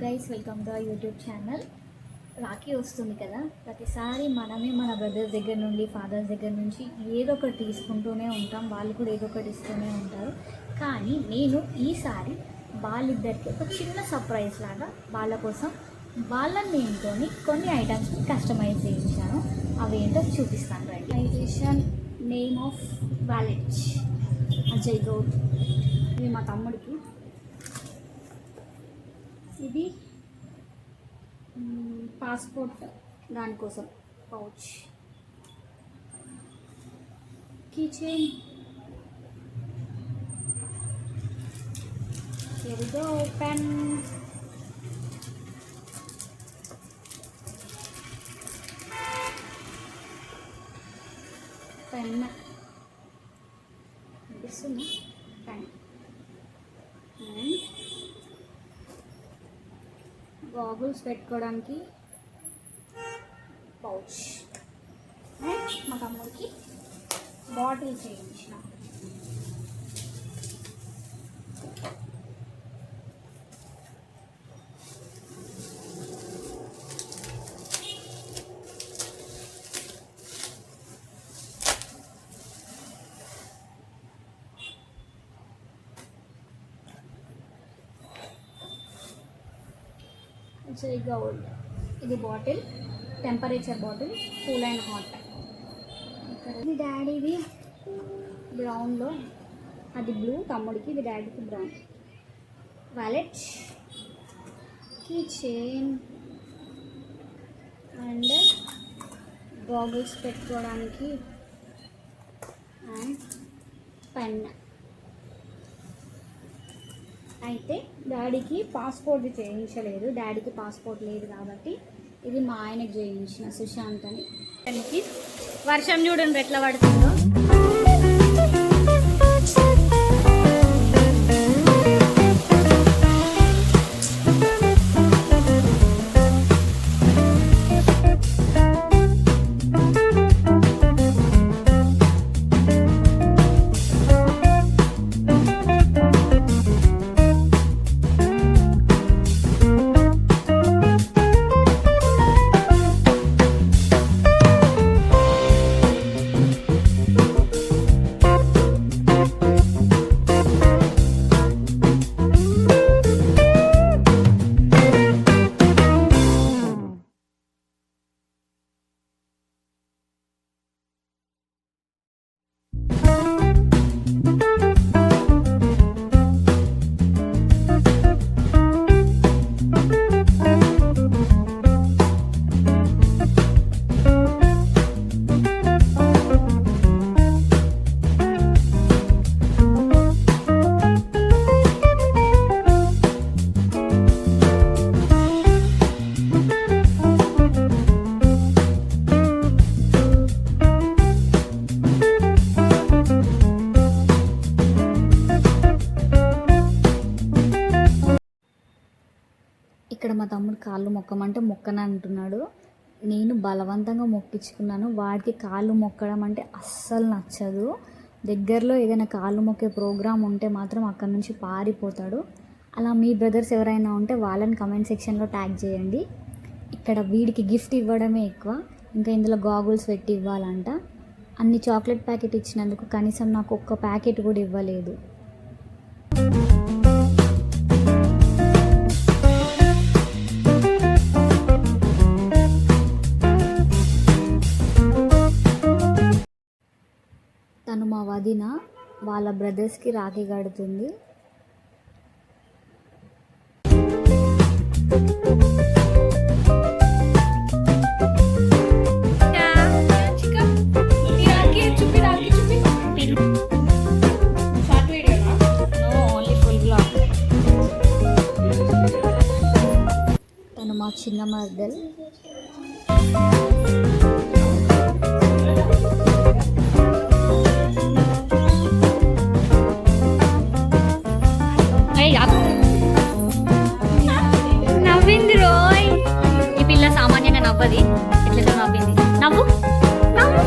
Guys, welcome to our YouTube channel. Rakhi వస్తుంది కదా, ప్రతిసారి మనమే మన బ్రదర్స్ దగ్గర నుండి, ఫాదర్స్ దగ్గర నుంచి ఏదో ఒకటి తీసుకుంటూనే ఉంటాం. వాళ్ళు కూడా ఏదో ఒకటి ఇస్తూనే ఉంటారు. కానీ నేను ఈసారి వాళ్ళిద్దరికి ఒక చిన్న సర్ప్రైజ్ లాగా వాళ్ళ కోసం వాళ్ళ నేమ్తో కొన్ని ఐటమ్స్ కస్టమైజ్ చేయించాను. అవి ఏంటో చూపిస్తాను. Customisation name of wallet Ajay Goud. ఇది మా తమ్ముడికి. ఇది పాస్పోర్ట్ దానికోసం పౌచ్. కీ చైన్, ఎరుదో పెన్, పెన్ అనిపిస్తుంది, పెన్ అండ్ గాగుల్స్ పెట్టుకోవడానికి పౌచ్. అండ్ మా తమ్ముడికి బాటిల్ చేయించిన. అజయ్ గౌడ్. ఇది bottle, temperature bottle, cool and hot. ఇది డాడీది బ్రౌన్లో, అది బ్లూ. తమ్ముడికి, ఇది డాడీకి brown. Wallet, key chain and goggles పెట్టుకోవడానికి అండ్ పెన్. అయితే డాడీకి పాస్పోర్ట్ చేయించలేదు, డాడీకి పాస్పోర్ట్ లేదు కాబట్టి ఇది మా ఆయనకు చేయించిన సుశాంత్ అని. దానికి వర్షం చూడండి ఎట్లా పడుతుందో. ఇక్కడ మా తమ్ముడు కాళ్ళు మొక్కమంటే మొక్కని అంటున్నాడు. నేను బలవంతంగా మొక్కించుకున్నాను. వాడికి కాళ్ళు మొక్కడం అంటే అస్సలు నచ్చదు. దగ్గరలో ఏదైనా కాళ్ళు మొక్కే ప్రోగ్రాం ఉంటే మాత్రం అక్కడి నుంచి పారిపోతాడు. అలా మీ బ్రదర్స్ ఎవరైనా ఉంటే వాళ్ళని కమెంట్ సెక్షన్లో ట్యాగ్ చేయండి. ఇక్కడ వీడికి గిఫ్ట్ ఇవ్వడమే ఎక్కువ, ఇంకా ఇందులో గాగుల్స్ పెట్టి ఇవ్వాలంట. అన్ని చాక్లెట్ ప్యాకెట్ ఇచ్చినందుకు కనీసం నాకు ఒక్క ప్యాకెట్ కూడా ఇవ్వలేదు. తను మా వదిన, వాళ్ళ బ్రదర్స్కి రాఖీ కడుతుంది. తను మా చిన్న మర్దల్. నవ్వింది రోయ్. ఈ పిల్ల సామాన్యంగా నవ్వది, ఎట్లా నవ్వింది. నవ్వు నవ్వు.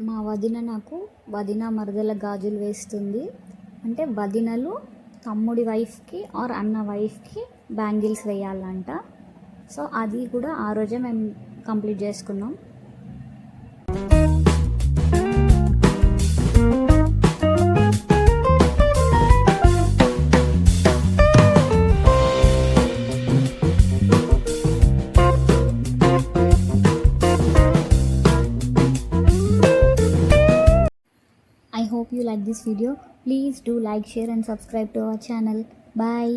మా వదిన నాకు వదిన మరదల గాజులు వేస్తుంది. అంటే వదినలు తమ్ముడి వైఫ్కి ఆర్ అన్న వైఫ్కి బ్యాంగిల్స్ వేయాలంట. సో అది కూడా ఆ రోజే మేము కంప్లీట్ చేసుకున్నాం. I hope you like this video. Please do like, share and subscribe to our channel. Bye.